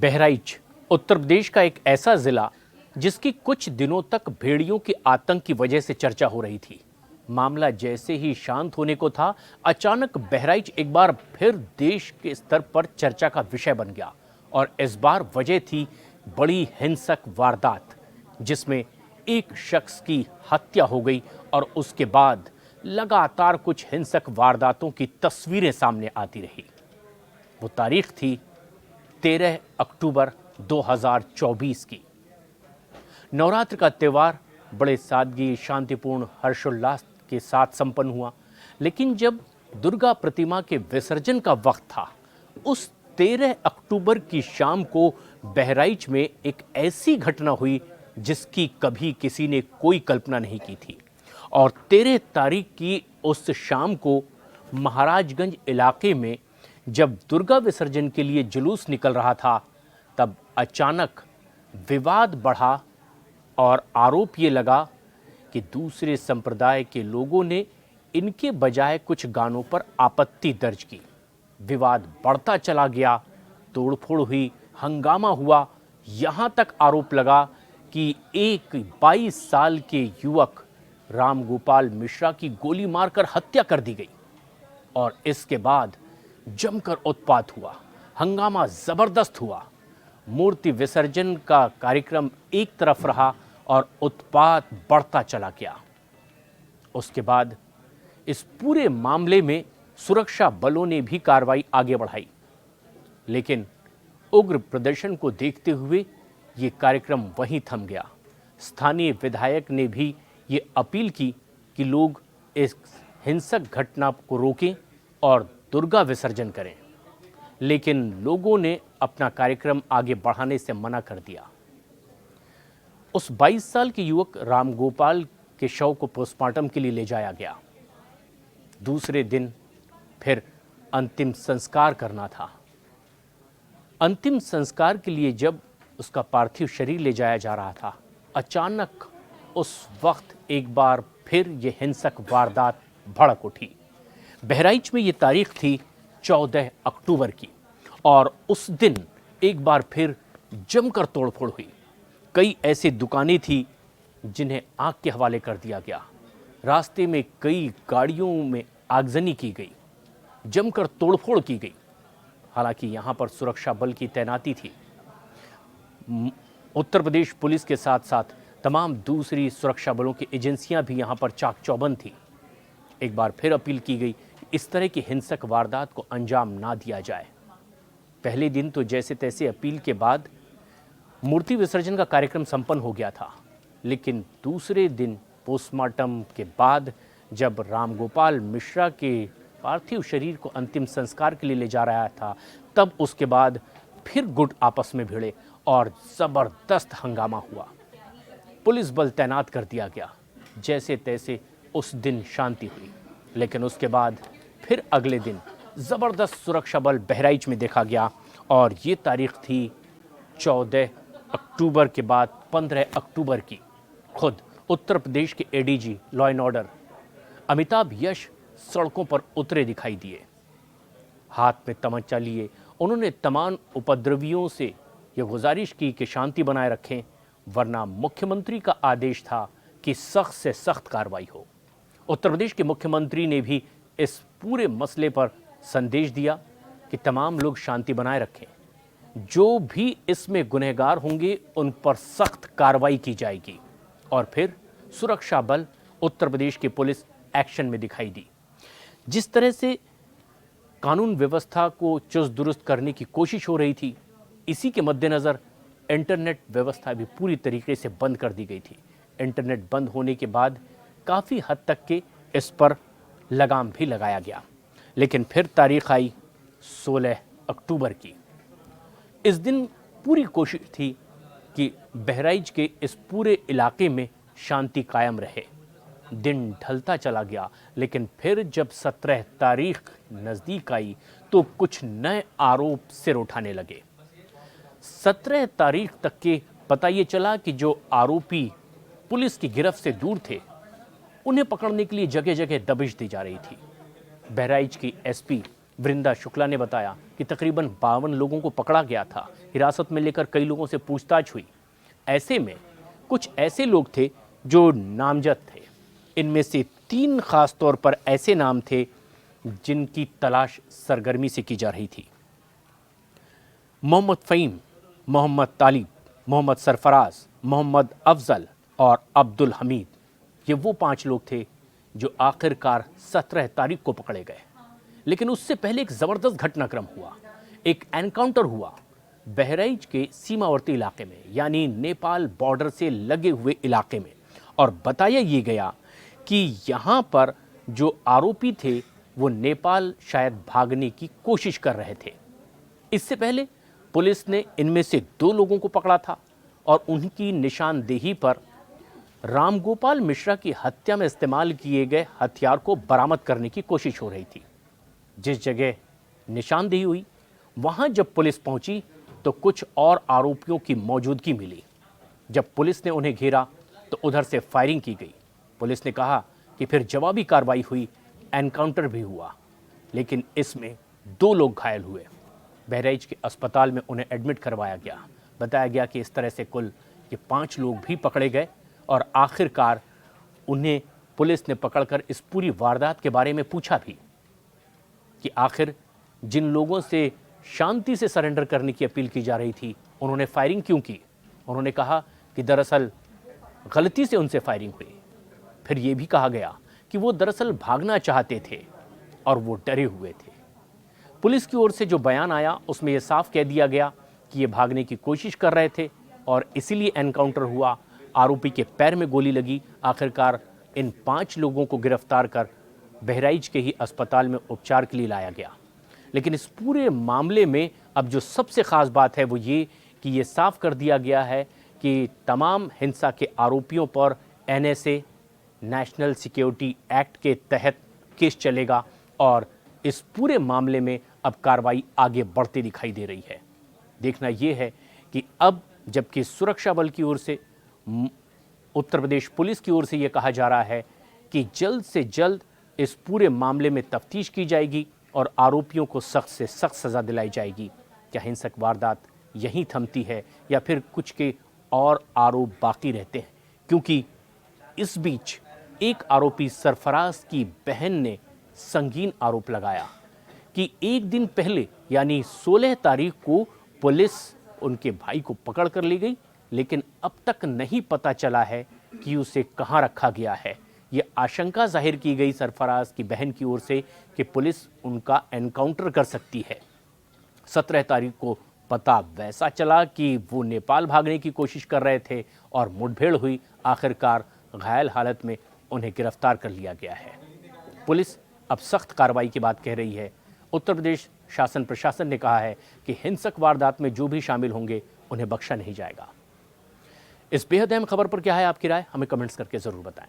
बहराइच उत्तर प्रदेश का एक ऐसा जिला जिसकी कुछ दिनों तक भेड़ियों के आतंक की वजह से चर्चा हो रही थी। मामला जैसे ही शांत होने को था, अचानक बहराइच एक बार फिर देश के स्तर पर चर्चा का विषय बन गया। और इस बार वजह थी बड़ी हिंसक वारदात, जिसमें एक शख्स की हत्या हो गई और उसके बाद लगातार कुछ हिंसक वारदातों की तस्वीरें सामने आती रही। वो तारीख थी 13 अक्टूबर 2024 की। नवरात्र का त्यौहार बड़े सादगी, शांतिपूर्ण, हर्षोल्लास के साथ संपन्न हुआ। लेकिन जब दुर्गा प्रतिमा के विसर्जन का वक्त था, उस 13 अक्टूबर की शाम को बहराइच में एक ऐसी घटना हुई जिसकी कभी किसी ने कोई कल्पना नहीं की थी। और 13 तारीख की उस शाम को महाराजगंज इलाके में जब दुर्गा विसर्जन के लिए जुलूस निकल रहा था, तब अचानक विवाद बढ़ा और आरोप ये लगा कि दूसरे संप्रदाय के लोगों ने इनके बजाय कुछ गानों पर आपत्ति दर्ज की। विवाद बढ़ता चला गया, तोड़फोड़ हुई, हंगामा हुआ। यहाँ तक आरोप लगा कि एक 22 साल के युवक रामगोपाल मिश्रा की गोली मारकर हत्या कर दी गई। और इसके बाद जमकर उत्पात हुआ, हंगामा जबरदस्त हुआ। मूर्ति विसर्जन का कार्यक्रम एक तरफ रहा और उत्पात बढ़ता चला गया। उसके बाद इस पूरे मामले में सुरक्षा बलों ने भी कार्रवाई आगे बढ़ाई, लेकिन उग्र प्रदर्शन को देखते हुए ये कार्यक्रम वहीं थम गया। स्थानीय विधायक ने भी ये अपील की कि लोग इस हिंसक घटना को रोकें और दुर्गा विसर्जन करें, लेकिन लोगों ने अपना कार्यक्रम आगे बढ़ाने से मना कर दिया। उस 22 साल के युवक रामगोपाल के शव को पोस्टमार्टम के लिए ले जाया गया। दूसरे दिन फिर अंतिम संस्कार करना था। अंतिम संस्कार के लिए जब उसका पार्थिव शरीर ले जाया जा रहा था, अचानक उस वक्त एक बार फिर ये हिंसक वारदात भड़क उठी। बहराइच में ये तारीख थी 14 अक्टूबर की, और उस दिन एक बार फिर जमकर तोड़फोड़ हुई। कई ऐसी दुकानें थी जिन्हें आग के हवाले कर दिया गया। रास्ते में कई गाड़ियों में आगजनी की गई, जमकर तोड़फोड़ की गई। हालांकि यहाँ पर सुरक्षा बल की तैनाती थी। उत्तर प्रदेश पुलिस के साथ साथ तमाम दूसरी सुरक्षा बलों की एजेंसियां भी यहाँ पर चाक चौबंद थी। एक बार फिर अपील की गई, इस तरह की हिंसक वारदात को अंजाम ना दिया जाए। पहले दिन तो जैसे तैसे अपील के बाद मूर्ति विसर्जन का कार्यक्रम संपन्न हो गया था, लेकिन दूसरे दिन पोस्टमार्टम के बाद जब रामगोपाल मिश्रा के पार्थिव शरीर को अंतिम संस्कार के लिए ले जा रहा था, तब उसके बाद फिर गुट आपस में भिड़े और जबरदस्त हंगामा हुआ। पुलिस बल तैनात कर दिया गया। जैसे तैसे उस दिन शांति हुई, लेकिन उसके बाद फिर अगले दिन जबरदस्त सुरक्षा बल बहराइच में देखा गया। और ये तारीख थी 14 अक्टूबर के बाद 15 अक्टूबर की। खुद उत्तर प्रदेश के ADG law and order Amitabh Yash सड़कों पर उतरे दिखाई दिए। हाथ में तमंचा लिए उन्होंने तमाम उपद्रवियों से यह गुजारिश की कि शांति बनाए रखें, वरना मुख्यमंत्री का आदेश था कि सख्त से सख्त कार्रवाई हो। उत्तर प्रदेश के मुख्यमंत्री ने भी इस पूरे मसले पर संदेश दिया कि तमाम लोग शांति बनाए रखें, जो भी इसमें गुनहगार होंगे उन पर सख्त कार्रवाई की जाएगी। और फिर सुरक्षा बल, उत्तर प्रदेश की पुलिस एक्शन में दिखाई दी। जिस तरह से कानून व्यवस्था को चुस्त दुरुस्त करने की कोशिश हो रही थी, इसी के मद्देनज़र इंटरनेट व्यवस्था भी पूरी तरीके से बंद कर दी गई थी। इंटरनेट बंद होने के बाद काफ़ी हद तक के इस पर लगाम भी लगाया गया। लेकिन फिर तारीख आई 16 अक्टूबर की। इस दिन पूरी कोशिश थी कि बहराइच के इस पूरे इलाके में शांति कायम रहे। दिन ढलता चला गया, लेकिन फिर जब 17 तारीख नज़दीक आई तो कुछ नए आरोप सिर उठाने लगे। 17 तारीख तक के पता ये चला कि जो आरोपी पुलिस की गिरफ्त से दूर थे, उन्हें पकड़ने के लिए जगह जगह दबिश दी जा रही थी। बहराइच की एसपी वृंदा शुक्ला ने बताया कि तकरीबन 52 लोगों को पकड़ा गया था। हिरासत में लेकर कई लोगों से पूछताछ हुई। ऐसे में कुछ ऐसे लोग थे जो नामजद थे। इनमें से 3 खास तौर पर ऐसे नाम थे जिनकी तलाश सरगर्मी से की जा रही थी। मोहम्मद फ़हीम, मोहम्मद तालिब, मोहम्मद सरफराज, मोहम्मद अफजल और अब्दुल हमीद, ये वो 5 लोग थे जो आखिरकार 17 तारीख को पकड़े गए। लेकिन उससे पहले एक ज़बरदस्त घटनाक्रम हुआ, एक एनकाउंटर हुआ बहराइच के सीमावर्ती इलाके में, यानी नेपाल बॉर्डर से लगे हुए इलाके में। और बताया ये गया कि यहाँ पर जो आरोपी थे वो नेपाल शायद भागने की कोशिश कर रहे थे। इससे पहले पुलिस ने इनमें से 2 लोगों को पकड़ा था और उनकी निशानदेही पर रामगोपाल मिश्रा की हत्या में इस्तेमाल किए गए हथियार को बरामद करने की कोशिश हो रही थी। जिस जगह निशानदेही हुई वहां जब पुलिस पहुंची तो कुछ और आरोपियों की मौजूदगी मिली। जब पुलिस ने उन्हें घेरा तो उधर से फायरिंग की गई। पुलिस ने कहा कि फिर जवाबी कार्रवाई हुई, एनकाउंटर भी हुआ, लेकिन इसमें 2 लोग घायल हुए। बहराइच के अस्पताल में उन्हें एडमिट करवाया गया। बताया गया कि इस तरह से कुल ये 5 लोग भी पकड़े गए और आखिरकार उन्हें पुलिस ने पकड़कर इस पूरी वारदात के बारे में पूछा भी कि आखिर जिन लोगों से शांति से सरेंडर करने की अपील की जा रही थी उन्होंने फायरिंग क्यों की। उन्होंने कहा कि दरअसल गलती से उनसे फायरिंग हुई। फिर ये भी कहा गया कि वो दरअसल भागना चाहते थे और वो डरे हुए थे। पुलिस की ओर से जो बयान आया उसमें यह साफ कह दिया गया कि ये भागने की कोशिश कर रहे थे और इसीलिए एनकाउंटर हुआ। आरोपी के पैर में गोली लगी। आखिरकार इन 5 लोगों को गिरफ्तार कर बहराइच के ही अस्पताल में उपचार के लिए लाया गया। लेकिन इस पूरे मामले में अब जो सबसे ख़ास बात है वो ये कि ये साफ कर दिया गया है कि तमाम हिंसा के आरोपियों पर NSA नेशनल सिक्योरिटी एक्ट के तहत केस चलेगा और इस पूरे मामले में अब कार्रवाई आगे बढ़ती दिखाई दे रही है। देखना यह है कि अब जबकि सुरक्षा बल की ओर से, उत्तर प्रदेश पुलिस की ओर से यह कहा जा रहा है कि जल्द से जल्द इस पूरे मामले में तफ्तीश की जाएगी और आरोपियों को सख्त से सख्त सज़ा दिलाई जाएगी। क्या हिंसक वारदात यहीं थमती है या फिर कुछ के और आरोप बाकी रहते हैं? क्योंकि इस बीच एक आरोपी सरफराज की बहन ने संगीन आरोप लगाया कि एक दिन पहले यानी 16 तारीख को पुलिस उनके भाई को पकड़ कर ले गई, लेकिन अब तक नहीं पता चला है कि उसे कहां रखा गया है। ये आशंका जाहिर की गई सरफराज की बहन की ओर से कि पुलिस उनका एनकाउंटर कर सकती है। 17 तारीख को पता वैसा चला कि वो नेपाल भागने की कोशिश कर रहे थे और मुठभेड़ हुई। आखिरकार घायल हालत में उन्हें गिरफ्तार कर लिया गया है। पुलिस अब सख्त कार्रवाई की बात कह रही है। उत्तर प्रदेश शासन प्रशासन ने कहा है कि हिंसक वारदात में जो भी शामिल होंगे उन्हें बख्शा नहीं जाएगा। इस बेहद अहम खबर पर क्या है आपकी राय? हमें कमेंट्स करके जरूर बताएं।